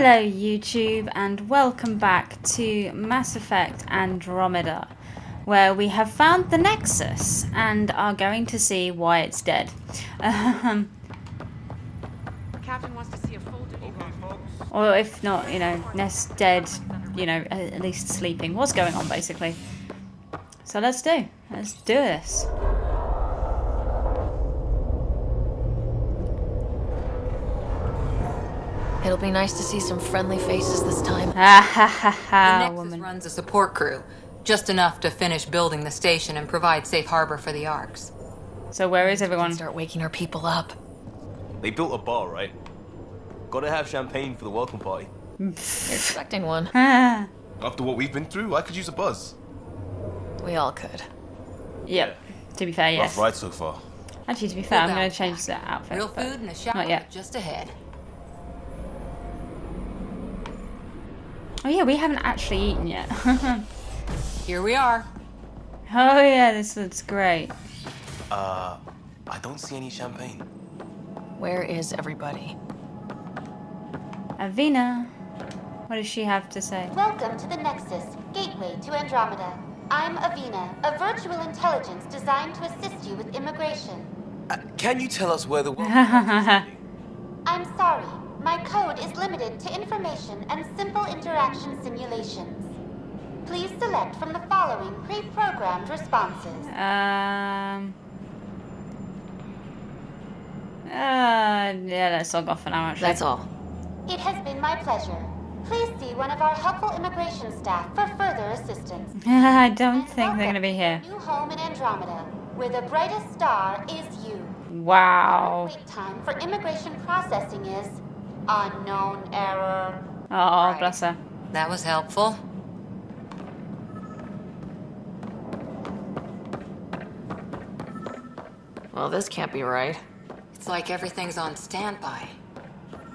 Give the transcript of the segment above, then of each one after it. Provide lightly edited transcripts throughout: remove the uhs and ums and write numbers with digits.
Hello YouTube and welcome back to Mass Effect Andromeda, where we have found the Nexus and are going to see why it's dead. Captain wants to see a full duty Or if not, you know, Ness dead, you know, at least sleeping. What's going on basically? So let's do this. It'll be nice to see some friendly faces this time. Ha ha ha ha, The Nexus woman. runs a support crew, just enough to finish building the station and provide safe harbor for the Arks. So where is everyone? Start waking our people up. They built a bar, right? Gotta have champagne for the welcome party. You're expecting one. Ah. After what we've been through, I could use a buzz. We all could. Yep. To be fair, yes. Rough ride so far. Actually, to be fair, I'm Full going to bounce change that outfit. Real but food and a shower not yet. just ahead. Oh yeah, we haven't actually eaten yet. Here we are. Oh yeah, this looks great. I don't see any champagne. Where is everybody? Avina, what does she have to say? Welcome to the Nexus, gateway to Andromeda. I'm Avina, a virtual intelligence designed to assist you with immigration. Can you tell us where the I'm sorry, my code is limited to information and simple interaction simulations. Please select from the following pre-programmed responses. Yeah, let's log off for now, actually. That's all. It has been my pleasure. Please see one of our helpful immigration staff for further assistance. I don't And think they're going to be here. welcome to your new home in Andromeda, where the brightest star is you. Wow. Wait time for immigration processing is unknown error. Oh, Right. bless her. That was helpful. Well, this can't be right. It's like everything's on standby.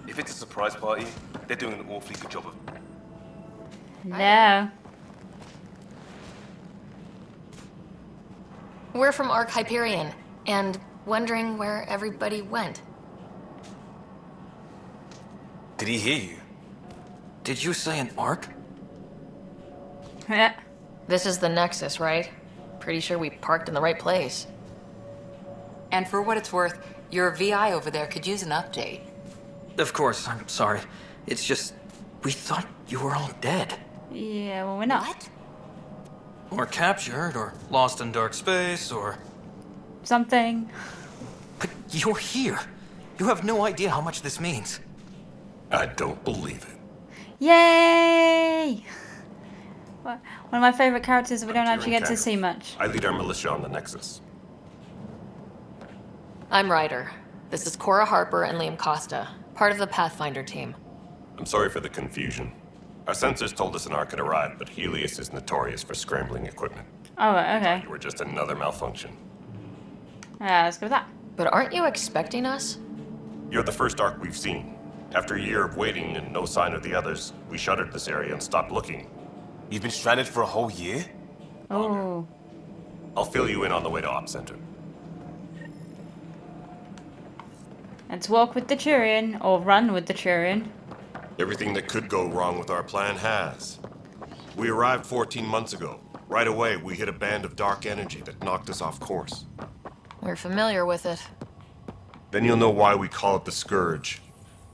If it's a surprise party, they're doing an awfully good job of No. We're from Ark Hyperion, and wondering where everybody went. Did he hear you? Did you say an arc? Yeah. This is the Nexus, right? Pretty sure we parked in the right place. And for what it's worth, your VI over there could use an update. Of course, I'm sorry. It's just, we thought you were all dead. Yeah, well, we're not. What? Or captured, or lost in dark space, or... Something. But you're here. You have no idea how much this means. I don't believe it. Yay! One of my favourite characters that we don't actually get to see much. I lead our militia on the Nexus. I'm Ryder. This is Cora Harper and Liam Costa, part of the Pathfinder team. I'm sorry for the confusion. Our sensors told us an Ark had arrived, but Helios is notorious for scrambling equipment. Oh, right, okay. You were just another malfunction. Yeah, let's go with that. But aren't you expecting us? You're the first Ark we've seen. After a year of waiting and no sign of the others, we shuttered this area and stopped looking. You've been stranded for a whole year? Oh. I'll fill you in on the way to Op Center. Let's walk with the Turian, or run with the Turian. Everything that could go wrong with our plan has. We arrived 14 months ago. Right away, we hit a band of dark energy that knocked us off course. We're familiar with it. Then you'll know why we call it the Scourge.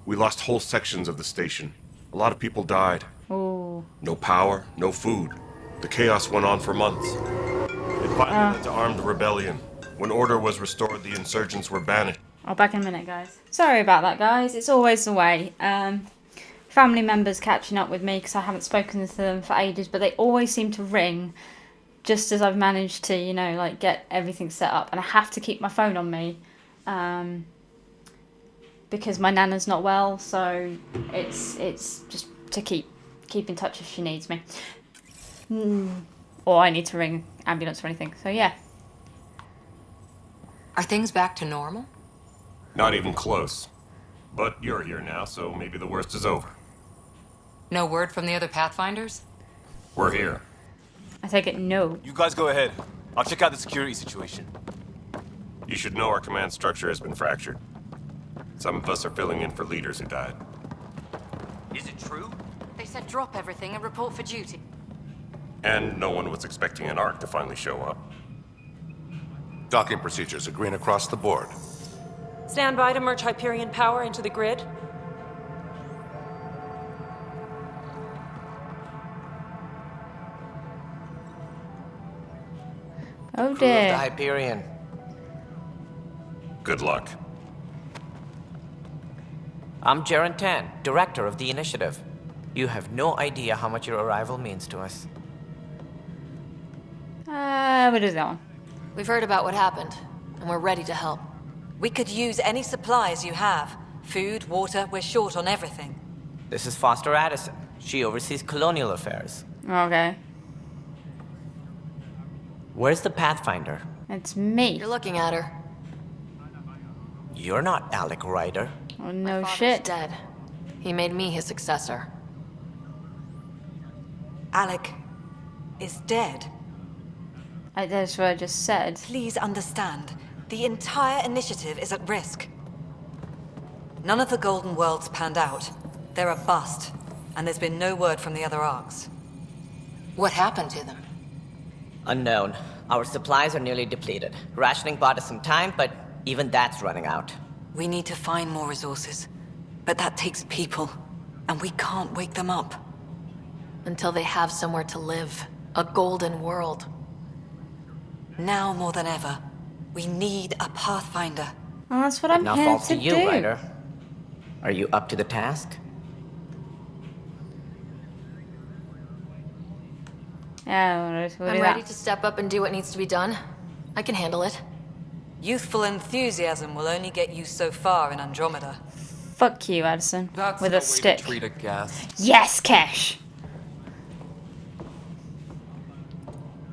We lost whole sections of the station. A lot of people died. Oh. No power, no food. The chaos went on for months. It finally led to armed rebellion. When order was restored, the insurgents were banished. I'll back in a minute, guys. Sorry about that, guys. It's always the way. Family members catching up with me because I haven't spoken to them for ages, but they always seem to ring just as I've managed to, you know, like get everything set up. And I have to keep my phone on me because my nana's not well, so it's just to keep in touch if she needs me. Or I need to ring ambulance or anything. So yeah. Are things back to normal? Not even close. But you're here now, so maybe the worst is over. No word from the other Pathfinders? We're here. I take it no. You guys go ahead. I'll check out the security situation. You should know our command structure has been fractured. Some of us are filling in for leaders who died. Is it true? They said drop everything and report for duty. And no one was expecting an Ark to finally show up. Docking procedures are green across the board. Stand by to merge Hyperion power into the grid. Oh Crew of the dear. Hyperion. Good luck. I'm Jaren Tann, director of the initiative. You have no idea how much your arrival means to us. What is that one? We've heard about what happened, and we're ready to help. We could use any supplies you have. Food, water, we're short on everything. This is Foster Addison. She oversees colonial affairs. Okay. Where's the Pathfinder? It's me. You're looking at her. You're not Alec Ryder. Oh, no Father's shit. dead. He made me his successor. Alec is dead. That's what I just said. Please understand, the entire initiative is at risk. None of the Golden Worlds panned out. They're a bust, and there's been no word from the other arcs. What happened to them? Unknown. Our supplies are nearly depleted. Rationing bought us some time, but even that's running out. We need to find more resources, but that takes people, and we can't wake them up. Until they have somewhere to live. A golden world. Now more than ever, we need a pathfinder. Well, that's what I'm Now here falls to to you, do. Ryder. Are you up to the task? Yeah, we'll do I'm that. ready to step up and do what needs to be done. I can handle it. Youthful enthusiasm will only get you so far in Andromeda. Fuck you, Addison. That's with no a way stick. to treat a guest. Yes, Kesh.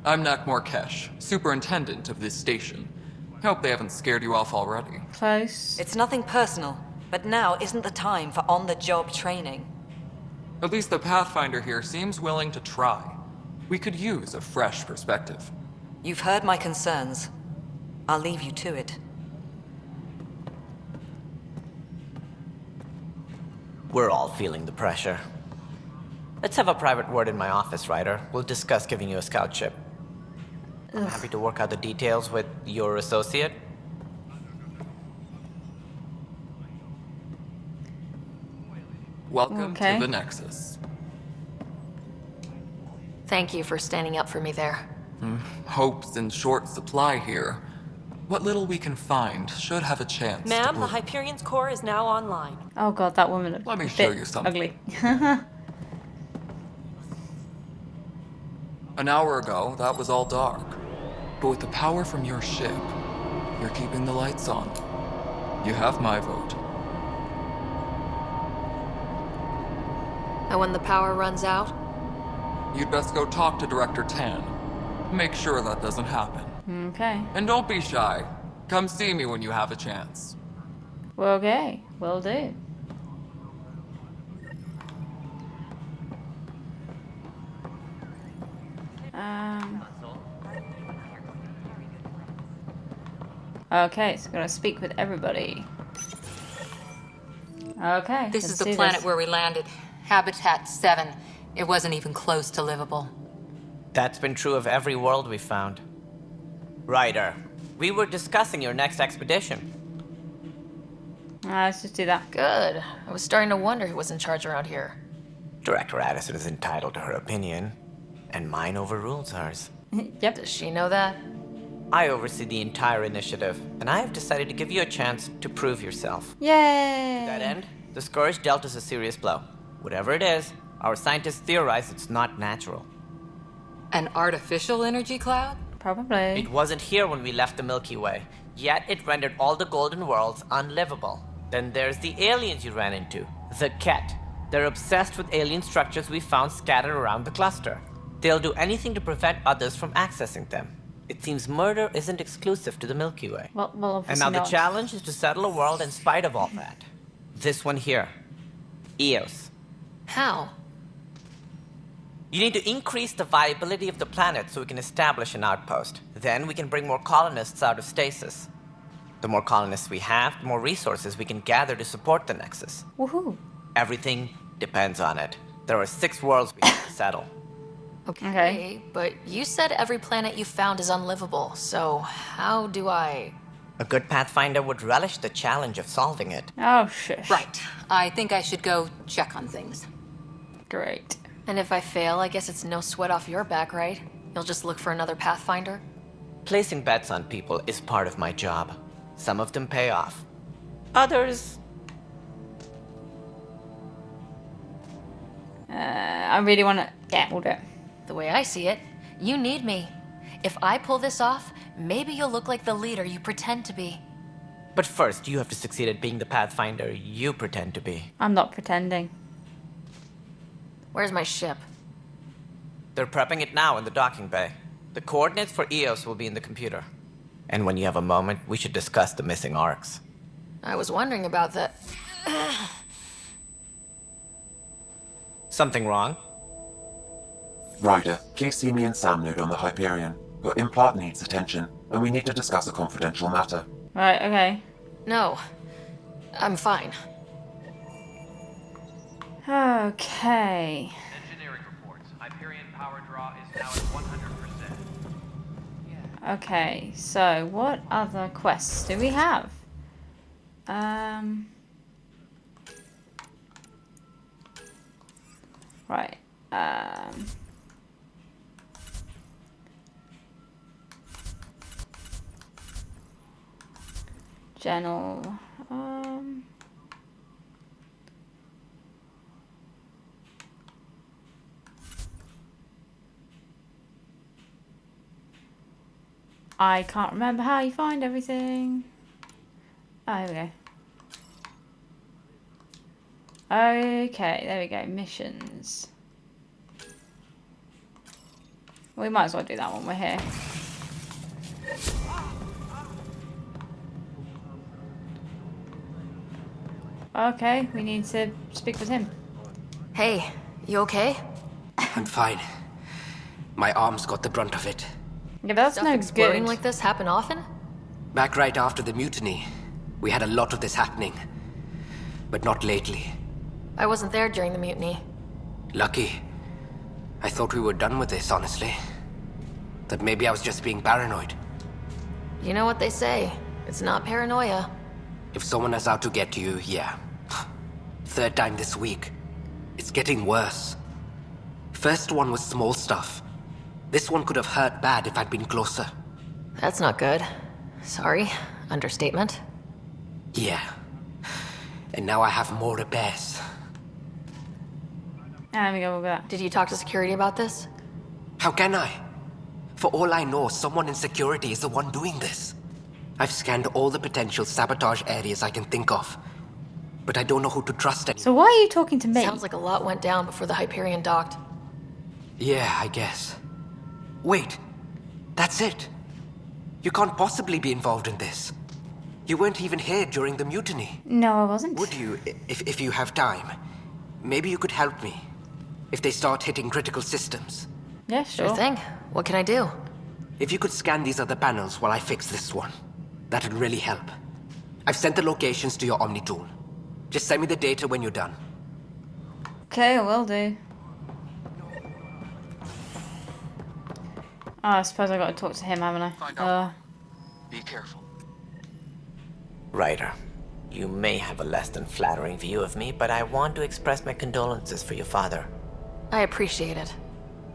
I'm Nakmor Kesh, superintendent of this station. Hope they haven't scared you off already. Close. It's nothing personal, but now isn't the time for on-the-job training. At least the Pathfinder here seems willing to try. We could use a fresh perspective. You've heard my concerns. I'll leave you to it. We're all feeling the pressure. Let's have a private word in my office, Ryder. We'll discuss giving you a scout ship. I'm happy to work out the details with your associate. Welcome Okay. to the Nexus. Thank you for standing up for me there. Hope's in short supply here. What little we can find should have a chance to Ma'am, the bloom. Hyperion's core is now online. Oh god, that woman looked Let me a show bit you something. ugly. An hour ago, that was all dark. But with the power from your ship, you're keeping the lights on. You have my vote. And when the power runs out, You'd best go talk to Director Tann. Make sure that doesn't happen. Okay. And don't be shy. Come see me when you have a chance. Well, okay. Will do. Okay, so I'm gonna speak with everybody. Okay. This let's is the do planet this. where we landed. Habitat 7. It wasn't even close to livable. That's been true of every world we found. Ryder, we were discussing your next expedition. Let's just do that. good. I was starting to wonder who was in charge around here. Director Addison is entitled to her opinion, and mine overrules hers. Yep. Does she know that? I oversee the entire initiative, and I have decided to give you a chance to prove yourself. Yay! To that end, the Scourge dealt us a serious blow. Whatever it is, our scientists theorize it's not natural. An artificial energy cloud? Probably. It wasn't here when we left the Milky Way, yet it rendered all the Golden Worlds unlivable. Then there's the aliens you ran into, the Ket. They're obsessed with alien structures we found scattered around the cluster. They'll do anything to prevent others from accessing them. It seems murder isn't exclusive to the Milky Way. Well, obviously And now not. the challenge is to settle a world in spite of all that. This one here. Eos. How? You need to increase the viability of the planet so we can establish an outpost. Then we can bring more colonists out of stasis. The more colonists we have, the more resources we can gather to support the Nexus. Woohoo! Everything Depends on it. There are 6 worlds we have to settle. Okay, but you said every planet you found is unlivable, so how do I... A good pathfinder would relish the challenge of solving it. Oh, shush. Right. I think I should go check on things. Great. And if I fail, I guess it's no sweat off your back, right? You'll just look for another pathfinder? Placing bets on people is part of my job. Some of them pay off. Others... I really want to... Yeah, we'll do it. The way I see it, you need me. If I pull this off, maybe you'll look like the leader you pretend to be. But first, you have to succeed at being the pathfinder you pretend to be. I'm not pretending. Where's my ship? They're prepping it now in the docking bay. The coordinates for EOS will be in the computer. And when you have a moment, we should discuss the missing arcs. I was wondering about that. Something wrong? Ryder, please see me and Sam Node on the Hyperion. Your implant needs attention, and we need to discuss a confidential matter. Right, okay. No, I'm fine. Okay. Engineering reports. Hyperion power draw is now at 100%. Okay, so what other quests do we have? Right. Journal. I can't remember how you find everything. Oh, here we go. Okay, there we go. Missions. We might as well do that when we're here. Okay, we need to speak with him. Hey, you okay? I'm fine. My arms got the brunt of it. Yeah, but that's Stuff no exploding good. like this happen often? Back right after the mutiny, we had a lot of this happening. But not lately. I wasn't there during the mutiny. Lucky. I thought we were done with this, honestly. That maybe I was just being paranoid. You know what they say. It's not paranoia. If someone is out to get you, yeah. 3rd time this week. It's getting worse. First one was small stuff. This one could have hurt bad if I'd been closer. That's not good. Sorry. Understatement. Yeah. And now I have more repairs. There we go, we'll go. Did you talk to security about this? How can I? For all I know, someone in security is the one doing this. I've scanned all the potential sabotage areas I can think of. But I don't know who to trust anymore. So why are you talking to me? Sounds like a lot went down before the Hyperion docked. Yeah, I guess. Wait. That's it. You can't possibly be involved in this. You weren't even here during the mutiny. No, I wasn't. Would you, if you have time? Maybe you could help me. If they start hitting critical systems. Yeah, sure. Sure thing. What can I do? If you could scan these other panels while I fix this one, that'd really help. I've sent the locations to your Omni tool. Just send me the data when you're done. Okay, I will do. Oh, I suppose I got to talk to him, haven't I? Be careful. Ryder, you may have a less than flattering view of me, but I want to express my condolences for your father. I appreciate it.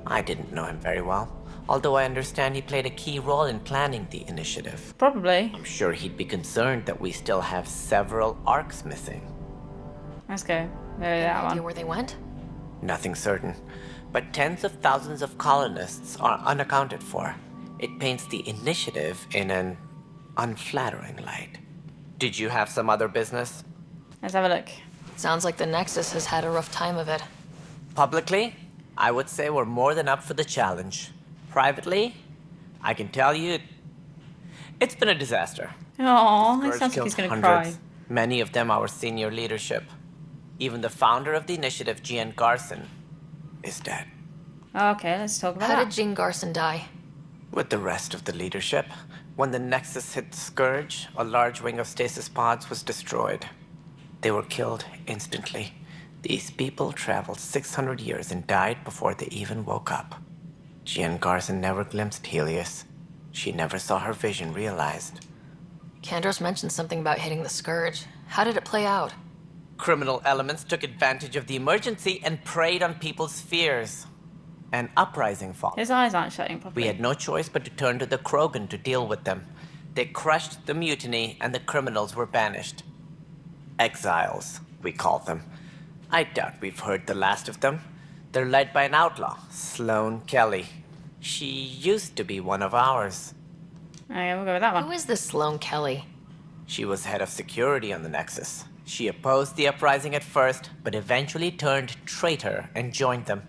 I didn't know him very well, although I understand he played a key role in planning the initiative. Probably. I'm sure he'd be concerned that we still have several arcs missing. Let's go. There, Any that idea one. where they went? Nothing certain, but tens of thousands of colonists are unaccounted for. It paints the initiative in an unflattering light. Did you have some other business? Let's have a look. Sounds like the Nexus has had a rough time of it. Publicly, I would say we're more than up for the challenge. Privately, I can tell you, it's been a disaster. Oh, it Scourge sounds like killed he's gonna hundreds, cry. many of them our senior leadership. Even the founder of the initiative, Gian Garson, is dead. Okay, let's talk about How that. did Jean Garson die? With the rest of the leadership, when the Nexus hit Scourge, a large wing of stasis pods was destroyed. They were killed instantly. These people traveled 600 years and died before they even woke up. Jean Garson never glimpsed Helios. She never saw her vision realized. Kandros mentioned something about hitting the Scourge. How did it play out? Criminal elements took advantage of the emergency and preyed on people's fears. An uprising followed. His eyes aren't shutting properly. We had no choice but to turn to the Krogan to deal with them. They crushed the mutiny and the criminals were banished. Exiles, we call them. I doubt we've heard the last of them. They're led by an outlaw, Sloane Kelly. She used to be one of ours. Okay, we'll go with that one. Who is this Sloane Kelly? She was head of security on the Nexus. She opposed the uprising at first, but eventually turned traitor and joined them.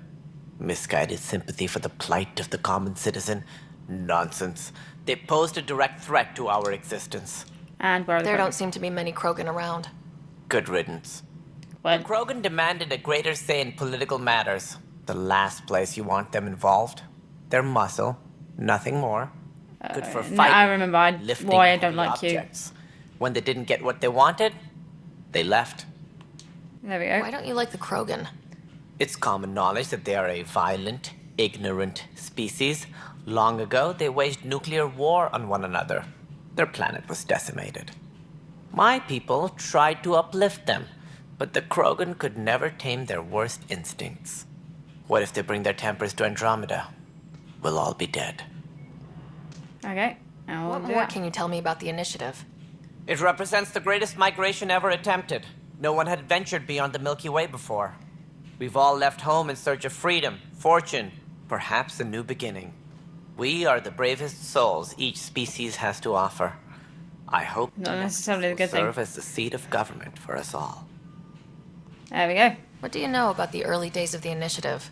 Misguided sympathy for the plight of the common citizen? Nonsense. They posed a direct threat to our existence. And where are the There Krogan? don't seem to be many Krogan around. Good riddance. What? Krogan demanded a greater say in political matters. The last place you want them involved. Their muscle, nothing more. Good for No, fighting, I remember lifting why I don't heavy like you. objects. When they didn't get what they wanted, they left. There we go. Why don't you like the Krogan? It's common knowledge that they are a violent, ignorant species. Long ago, they waged nuclear war on one another. Their planet was decimated. My people tried to uplift them, but the Krogan could never tame their worst instincts. What if they bring their tempers to Andromeda? We'll all be dead. Okay. I'll What do more that. can you tell me about the initiative? It represents the greatest migration ever attempted. No one had ventured beyond the Milky Way before. We've all left home in search of freedom, fortune, perhaps a new beginning. We are the bravest souls each species has to offer. I hope Not necessarily the good thing. serve as the seat of government for us all. There we go. What do you know about the early days of the initiative?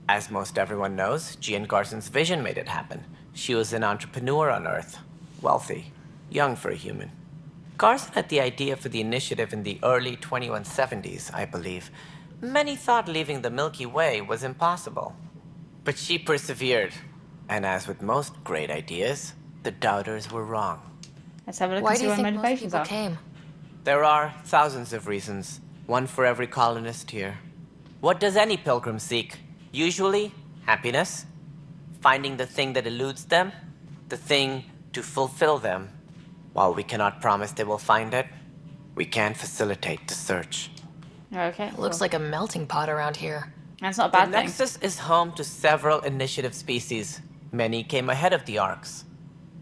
As most everyone knows, Jean Garson's vision made it happen. She was an entrepreneur on Earth, wealthy, young for a human. Garson had the idea for the initiative in the early 2170s, I believe. Many thought leaving the Milky Way was impossible. But she persevered. And as with most great ideas, the doubters were wrong. Let's have a look Why and do see you what think most motivations people are. came? There are thousands of reasons, one for every colonist here. What does any pilgrim seek? Usually, happiness, finding the thing that eludes them, the thing to fulfill them. While we cannot promise they will find it, we can facilitate the search. Okay. It looks like a melting pot around here. That's not a The bad thing. Nexus is home to several initiative species. Many came ahead of the Arks.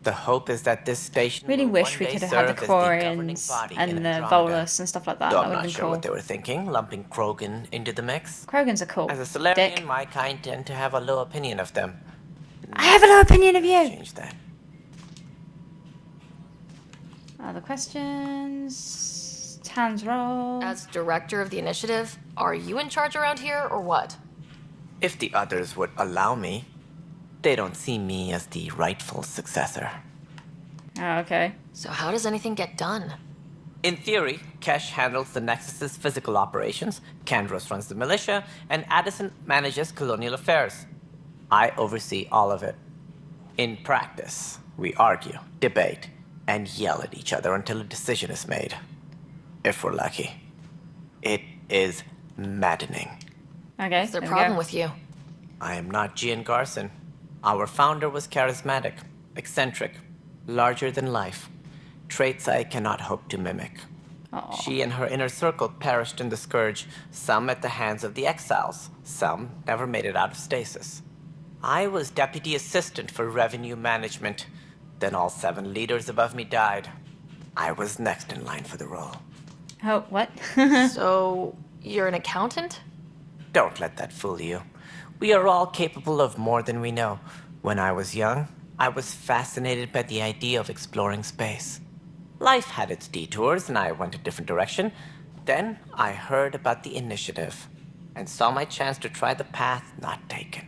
The hope is that this station Really will wish one we day could have had the serve as governing Quarians body and in the Andromeda. Volus and stuff like that. Though That I'm would have not been sure cool. what they were thinking, lumping Krogan into the mix. Krogans are cool. As a Solarian, Dick. my kind tend to have a low opinion of them. I have a low opinion of you. Change that. Other questions? Tann's role. As director of the initiative, are you in charge around here or what? If the others would allow me, they don't see me as the rightful successor. Oh, okay. So how does anything get done? In theory, Kesh handles the Nexus's physical operations, Kandros runs the militia, and Addison manages colonial affairs. I oversee all of it. In practice, we argue, debate, and yell at each other until a decision is made. If we're lucky. It is maddening. Okay. What's their there we problem go. with you? I am not Jean Garson. Our founder was charismatic, eccentric, larger than life. Traits I cannot hope to mimic. Aw. She and her inner circle perished in the Scourge, some at the hands of the exiles, some never made it out of stasis. I was deputy assistant for revenue management. Then all 7 leaders above me died. I was next in line for the role. Oh, what? So, you're an accountant? Don't let that fool you. We are all capable of more than we know. When I was young, I was fascinated by the idea of exploring space. Life had its detours, and I went a different direction. Then I heard about the initiative, and saw my chance to try the path not taken.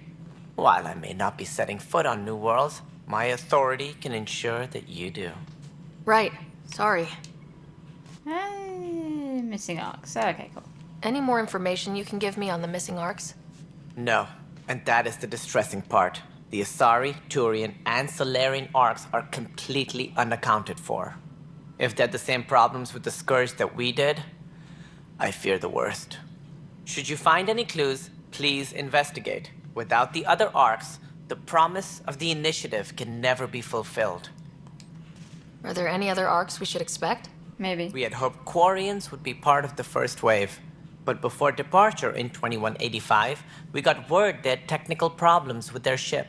While I may not be setting foot on new worlds, my authority can ensure that you do. Right. Sorry. Missing arcs. Okay, cool. Any more information you can give me on the missing arcs? No, and that is the distressing part. The Asari, Turian, and Solarian arcs are completely unaccounted for. If they had the same problems with the Scourge that we did, I fear the worst. Should you find any clues, please investigate. Without the other arcs, the promise of the initiative can never be fulfilled. Are there any other arcs we should expect? Maybe. We had hoped Quarians would be part of the first wave. But before departure in 2185, we got word they had technical problems with their ship.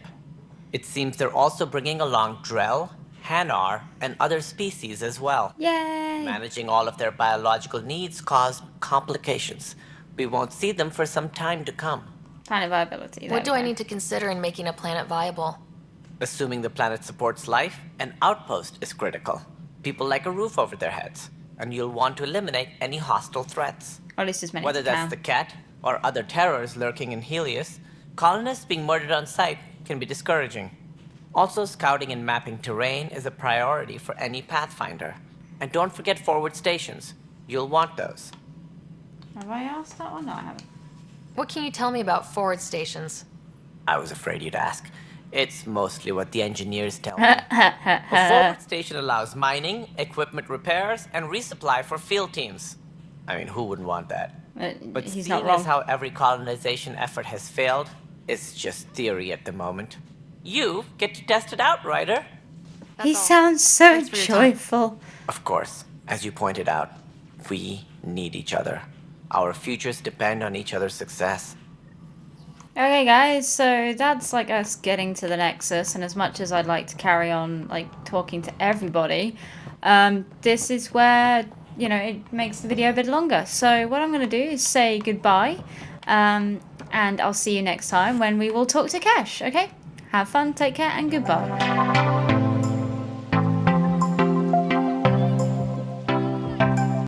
It seems they're also bringing along Drell, Hanar, and other species as well. Yay! Managing all of their biological needs caused complications. We won't see them for some time to come. Planet viability. What do I need to consider in making a planet viable? Assuming the planet supports life, an outpost is critical. People like a roof over their heads, and you'll want to eliminate any hostile threats. Or at least as many Whether as you that's can. the cat or other terrors lurking in Helios, colonists being murdered on sight can be discouraging. Also, scouting and mapping terrain is a priority for any pathfinder. And don't forget forward stations. You'll want those. Have I asked that one? No, I haven't. What can you tell me about forward stations? I was afraid you'd ask. It's mostly what the engineers tell me. A forward station allows mining, equipment repairs, and resupply for field teams. I mean, who wouldn't want that? But he's seeing not wrong. as how every colonization effort has failed, it's just theory at the moment. You get to test it out, Ryder. He sounds so joyful. Of course, as you pointed out, we need each other. Our futures depend on each other's success. Okay, guys, so that's like us getting to the Nexus, and as much as I'd like to carry on like talking to everybody, this is where, you know, it makes the video a bit longer. So what I'm going to do is say goodbye, and I'll see you next time when we will talk to Cash, okay? Have fun, take care, and goodbye.